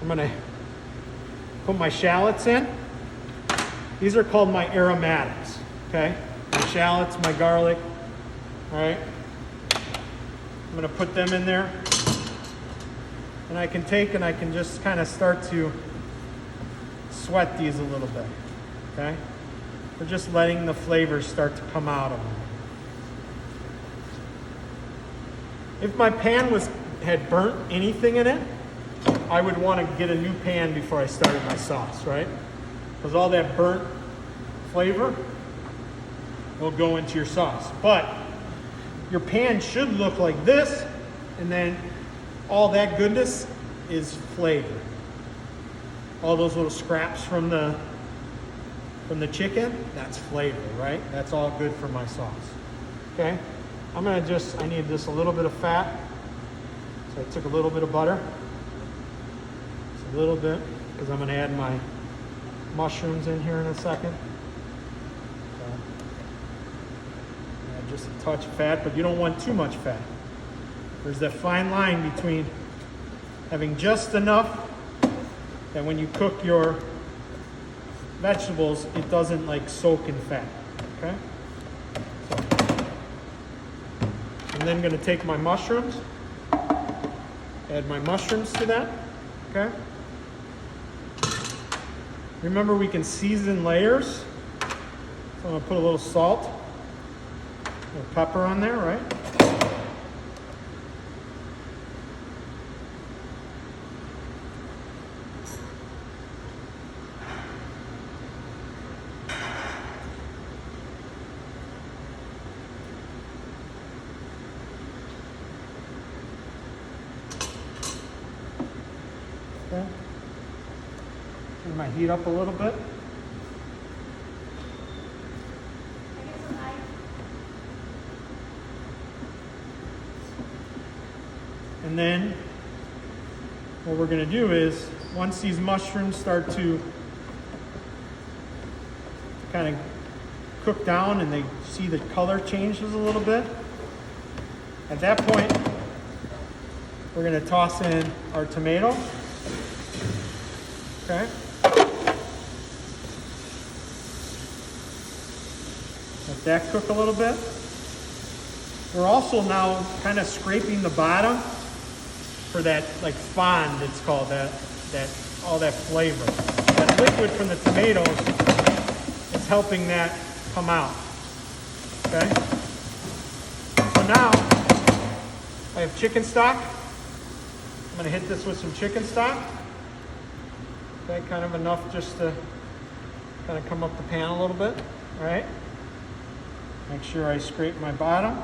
I'm gonna put my shallots in. These are called my aromatics, okay? My shallots, my garlic, all right? I'm gonna put them in there. And I can take and I can just kind of start to sweat these a little bit, okay? We're just letting the flavors start to come out of them. If my pan had burnt anything in it, I would want to get a new pan before I started my sauce, right? Because all that burnt flavor will go into your sauce. But your pan should look like this, and then all that goodness is flavor. All those little scraps from the chicken, that's flavor, right? That's all good for my sauce, okay? I need just a little bit of fat. So I took a little bit of butter. Just a little bit, because I'm gonna add my mushrooms in here in a second. So, add just a touch of fat, but you don't want too much fat. There's that fine line between having just enough that when you cook your vegetables, it doesn't like soak in fat, okay? So, I'm then gonna take my mushrooms, add my mushrooms to that, okay? Remember, we can season layers. So I'm gonna put a little salt, a little pepper on there, right? Okay. Turn my heat up a little bit. And then what we're going to do is, once these mushrooms start to kind of cook down and they see the color changes a little bit, at that point, we're going to toss in our tomato. Okay. Let that cook a little bit. We're also now kind of scraping the bottom for that like fond, it's called, that all that flavor. That liquid from the tomatoes is helping that come out. Okay. So now I have chicken stock. I'm gonna hit this with some chicken stock. Okay, kind of enough just to kind of come up the pan a little bit, all right? Make sure I scrape my bottom.